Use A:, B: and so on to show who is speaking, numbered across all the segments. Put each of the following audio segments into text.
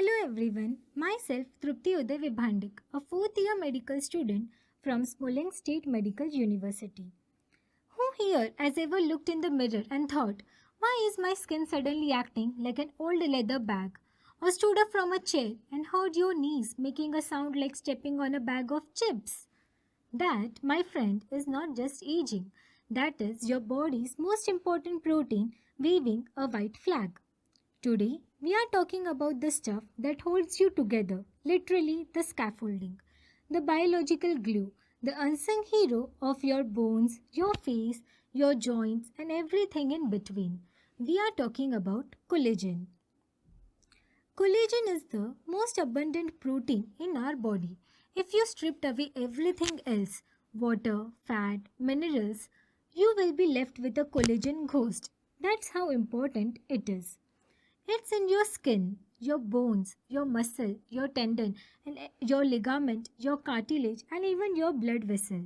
A: Hello everyone, myself Trupti Uday Vibhandik, a fourth year medical student from Smolensk State Medical University. Who here has ever looked in the mirror and thought, why is my skin suddenly acting like an old leather bag? Or stood up from a chair and heard your knees making a sound like stepping on a bag of chips? That, my friend, is not just aging. That is your body's most important protein waving a white flag. Today, we are talking about the stuff that holds you together, literally the scaffolding, the biological glue, the unsung hero of your bones, your face, your joints, and everything in between. We are talking about collagen. Collagen is the most abundant protein in our body. If you stripped away everything else, water, fat, minerals, you will be left with a collagen ghost. That's how important it is. It's in your skin, your bones, your muscle, your tendon, and your ligament, your cartilage, and even your blood vessel.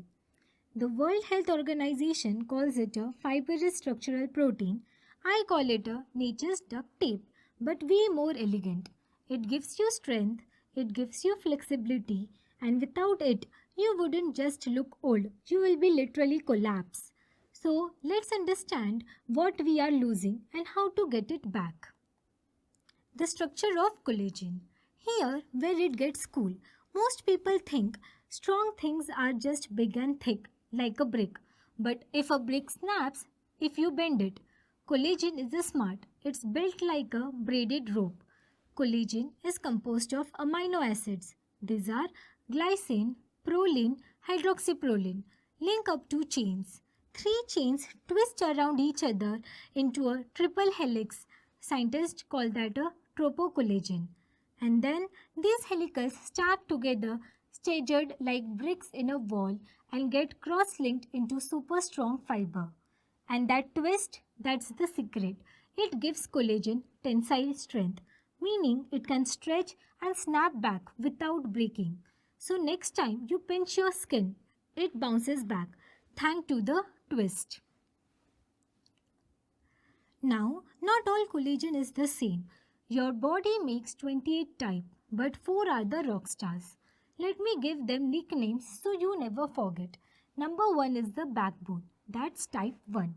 A: The World Health Organization calls it a fibrous structural protein. I call it a nature's duct tape, but way more elegant. It gives you strength, it gives you flexibility, and without it, you wouldn't just look old, you will be literally collapse. So, let's understand what we are losing and how to get it back. The structure of collagen. Here, where it gets cool, most people think strong things are just big and thick, like a brick. But if a brick snaps, if you bend it, collagen is a smart. It's built like a braided rope. Collagen is composed of amino acids. These are glycine, proline, hydroxyproline. Link up two chains. Three chains twist around each other into a triple helix. Scientists call that a tropocollagen. And then these helicals stack together, staggered like bricks in a wall, and get cross-linked into super strong fiber. And that twist, that's the secret. It gives collagen tensile strength, meaning it can stretch and snap back without breaking. So next time you pinch your skin, it bounces back thanks to the twist. Now, not all collagen is the same. Your body makes 28 type, but 4 are the rock stars. Let me give them nicknames so you never forget. Number 1 is the backbone. That's type 1.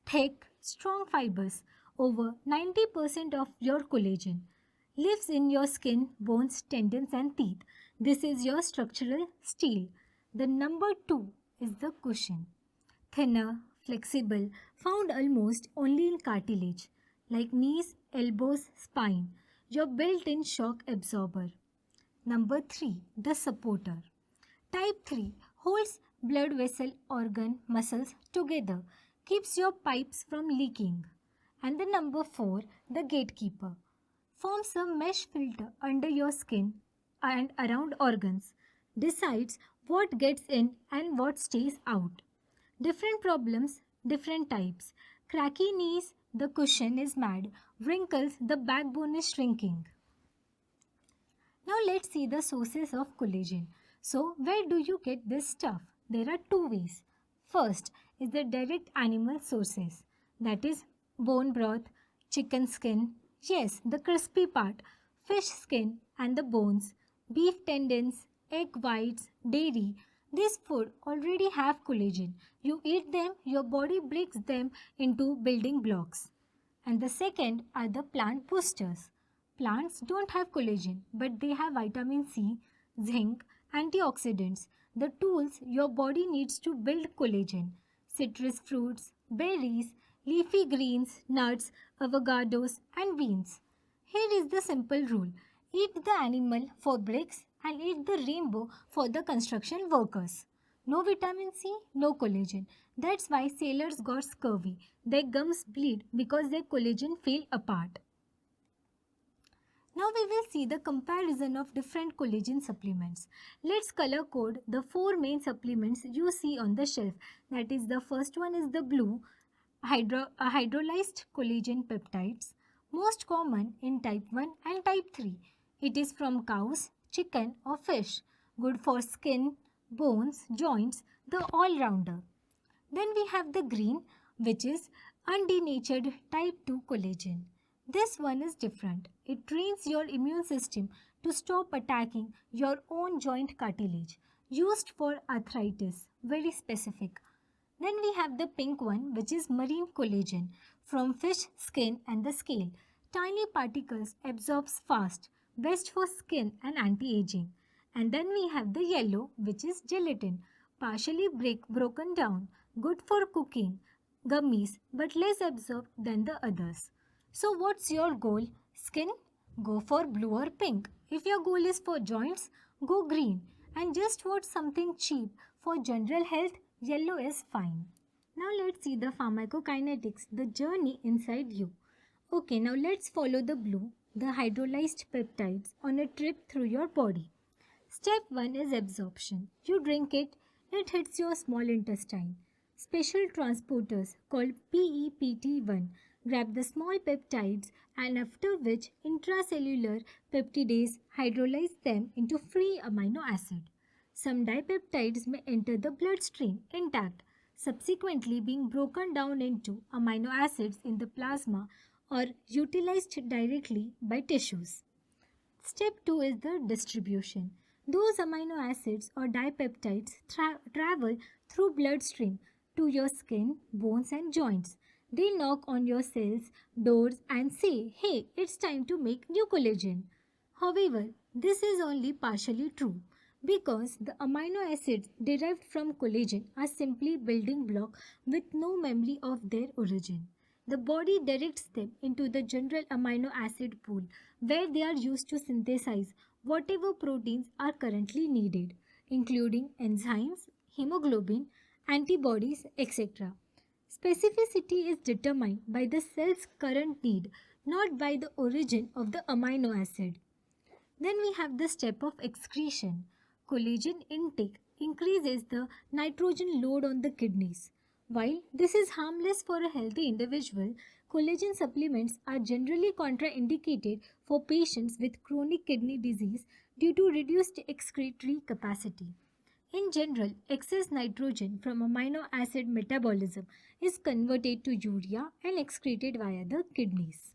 A: Thick, strong fibers. Over 90% of your collagen lives in your skin, bones, tendons and teeth. This is your structural steel. The number 2 is the cushion. Thinner, flexible, found almost only in cartilage, like knees, elbows, spine, your built-in shock absorber. Number 3, the supporter. Type 3 holds blood vessel, organ, muscles together, keeps your pipes from leaking. And the number 4, the gatekeeper, forms a mesh filter under your skin and around organs, decides what gets in and what stays out. Different problems, different types. Cracky knees, the cushion is mad. Wrinkles, the backbone is shrinking. Now let's see the sources of collagen. So where do you get this stuff? There are two ways. First is the direct animal sources. That is bone broth, chicken skin, yes, the crispy part, fish skin and the bones, beef tendons, egg whites, dairy. These food already have collagen. You eat them, your body breaks them into building blocks. And the second are the plant boosters. Plants don't have collagen, but they have vitamin C, zinc, antioxidants, the tools your body needs to build collagen. Citrus fruits, berries, leafy greens, nuts, avocados, and beans. Here is the simple rule. Eat the animal for bricks and eat the rainbow for the construction workers. No vitamin C, no collagen. That's why sailors got scurvy. Their gums bleed because their collagen fell apart. Now we will see the comparison of different collagen supplements. Let's color code the 4 main supplements you see on the shelf. That is, the first one is the blue, hydrolyzed collagen peptides, most common in type 1 and type 3. It is from cows, chicken or fish, good for skin, bones, joints, the all-rounder. Then we have the green, which is undenatured type 2 collagen. This one is different. It trains your immune system to stop attacking your own joint cartilage, used for arthritis, very specific. Then we have the pink one, which is marine collagen from fish skin and the scale. Tiny particles absorbs fast, best for skin and anti-aging. And then we have the yellow, which is gelatin, partially broken down, good for cooking, gummies, but less absorbed than the others. So what's your goal? Skin? Go for blue or pink. If your goal is for joints, go green. And just want something cheap for general health, yellow is fine. Now let's see the pharmacokinetics, the journey inside you. Okay, now let's follow the blue, the hydrolyzed peptides on a trip through your body. Step 1 is absorption. You drink it, it hits your small intestine. Special transporters called PEPT1 grab the small peptides, and after which intracellular peptidase hydrolyze them into free amino acid. Some dipeptides may enter the bloodstream intact, subsequently being broken down into amino acids in the plasma or utilized directly by tissues. Step 2 is the distribution. Those amino acids or dipeptides travel through bloodstream to your skin, bones and joints. They knock on your cells' doors and say, hey, it's time to make new collagen. However, this is only partially true because the amino acids derived from collagen are simply building blocks with no memory of their origin. The body directs them into the general amino acid pool where they are used to synthesize whatever proteins are currently needed, including enzymes, hemoglobin, antibodies, etc. Specificity is determined by the cell's current need, not by the origin of the amino acid. Then we have the step of excretion. Collagen intake increases the nitrogen load on the kidneys. While this is harmless for a healthy individual, collagen supplements are generally contraindicated for patients with chronic kidney disease due to reduced excretory capacity. In general, excess nitrogen from amino acid metabolism is converted to urea and excreted via the kidneys.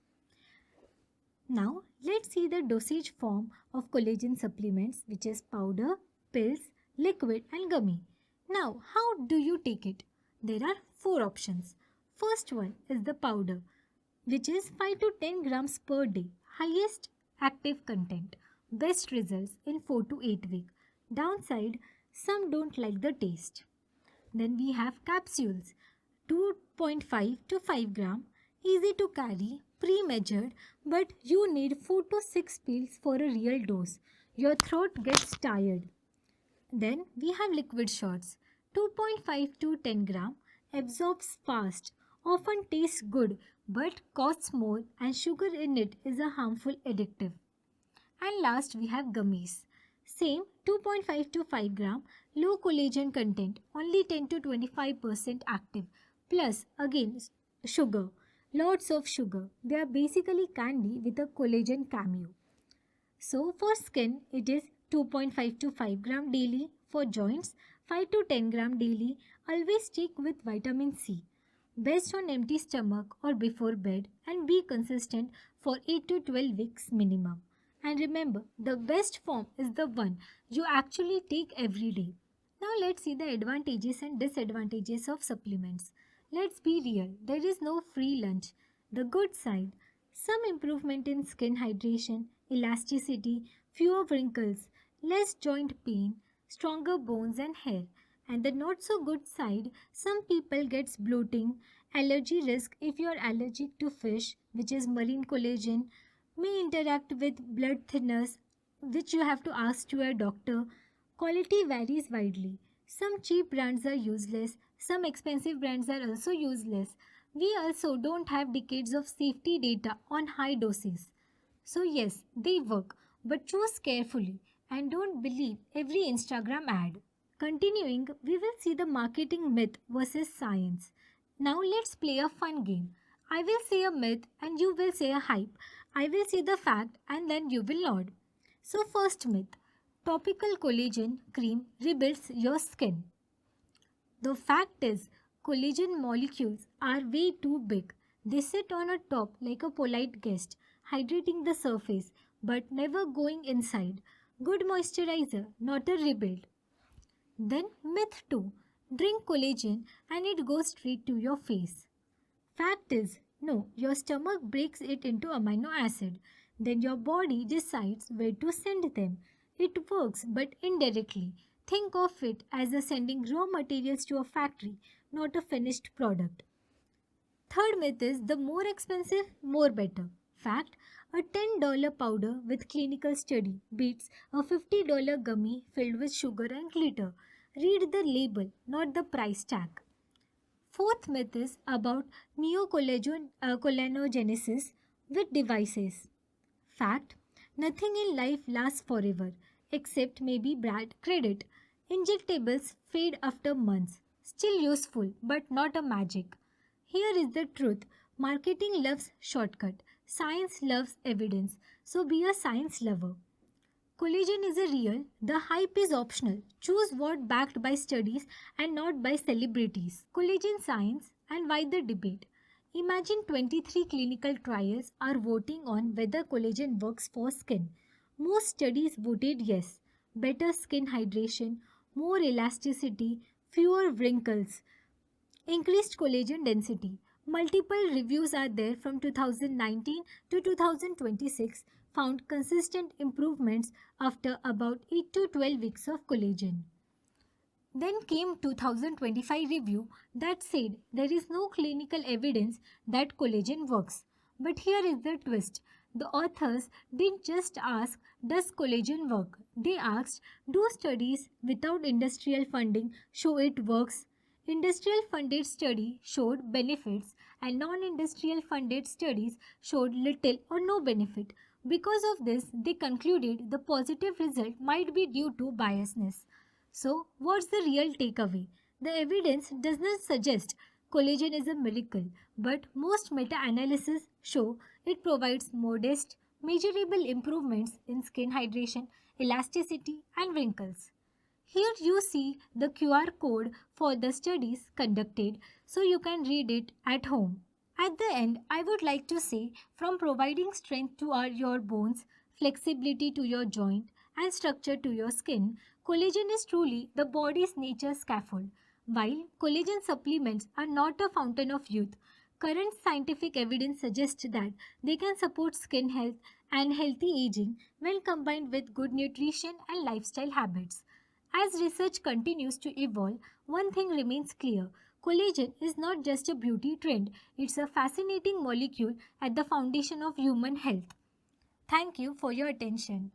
A: Now, let's see the dosage form of collagen supplements, which is powder, pills, liquid and gummy. Now, how do you take it? There are 4 options. First one is the powder, which is 5 to 10 grams per day, highest active content, best results in 4 to 8 weeks. Downside, some don't like the taste. Then we have capsules, 2.5 to 5 gram, easy to carry, pre-measured, but you need 4 to 6 pills for a real dose. Your throat gets tired. Then we have liquid shots, 2.5 to 10 gram, absorbs fast, often tastes good but costs more and sugar in it is a harmful addictive. And last we have gummies. Same 2.5 to 5 gram, low collagen content, only 10 to 25% active. Plus again sugar, lots of sugar. They are basically candy with a collagen cameo. So for skin it is 2.5 to 5 gram daily. For joints 5 to 10 gram daily. Always take with vitamin C. Best on empty stomach or before bed and be consistent for 8 to 12 weeks minimum. And remember, the best form is the one you actually take every day. Now let's see the advantages and disadvantages of supplements. Let's be real, there is no free lunch. The good side, some improvement in skin hydration, elasticity, fewer wrinkles, less joint pain, stronger bones and hair. And the not so good side, some people gets bloating, allergy risk if you are allergic to fish, which is marine collagen, may interact with blood thinners, which you have to ask to a doctor. Quality varies widely. Some cheap brands are useless, some expensive brands are also useless. We also don't have decades of safety data on high doses. So yes, they work, but choose carefully and don't believe every Instagram ad. Continuing, we will see the marketing myth versus science. Now let's play a fun game. I will say a myth and you will say a hype. I will say the fact and then you will nod. So first myth, topical collagen cream rebuilds your skin. The fact is, collagen molecules are way too big. They sit on a top like a polite guest, hydrating the surface but never going inside. Good moisturizer, not a rebuild. Then myth 2. Drink collagen and it goes straight to your face. Fact is, no, your stomach breaks it into amino acid. Then your body decides where to send them. It works, but indirectly. Think of it as a sending raw materials to a factory, not a finished product. Third myth is the more expensive, more better. Fact, a $10 powder with clinical study beats a $50 gummy filled with sugar and glitter. Read the label, not the price tag. Fourth myth is about neocollagenogenesis with devices. Fact, nothing in life lasts forever, except maybe bad credit. Injectables fade after months. Still useful, but not a magic. Here is the truth. Marketing loves shortcut. Science loves evidence. So be a science lover. Collagen is a real, the hype is optional. Choose what backed by studies and not by celebrities. Collagen science and why the debate. Imagine 23 clinical trials are voting on whether collagen works for skin. Most studies voted yes. Better skin hydration, more elasticity, fewer wrinkles, increased collagen density. Multiple reviews are there from 2019 to 2026 found consistent improvements after about 8 to 12 weeks of collagen. Then came 2025 review that said there is no clinical evidence that collagen works. But here is the twist. The authors didn't just ask, does collagen work? They asked, do studies without industrial funding show it works? Industrial funded study showed benefits and non-industrial funded studies showed little or no benefit. Because of this, they concluded the positive result might be due to biasness. So, what's the real takeaway? The evidence does not suggest collagen is a miracle, but most meta-analyses show it provides modest, measurable improvements in skin hydration, elasticity, and wrinkles. Here you see the QR code for the studies conducted so you can read it at home. At the end, I would like to say from providing strength to your bones, flexibility to your joint, and structure to your skin, collagen is truly the body's nature scaffold. While collagen supplements are not a fountain of youth, current scientific evidence suggests that they can support skin health and healthy aging when combined with good nutrition and lifestyle habits. As research continues to evolve, one thing remains clear. Collagen is not just a beauty trend, it's a fascinating molecule at the foundation of human health. Thank you for your attention.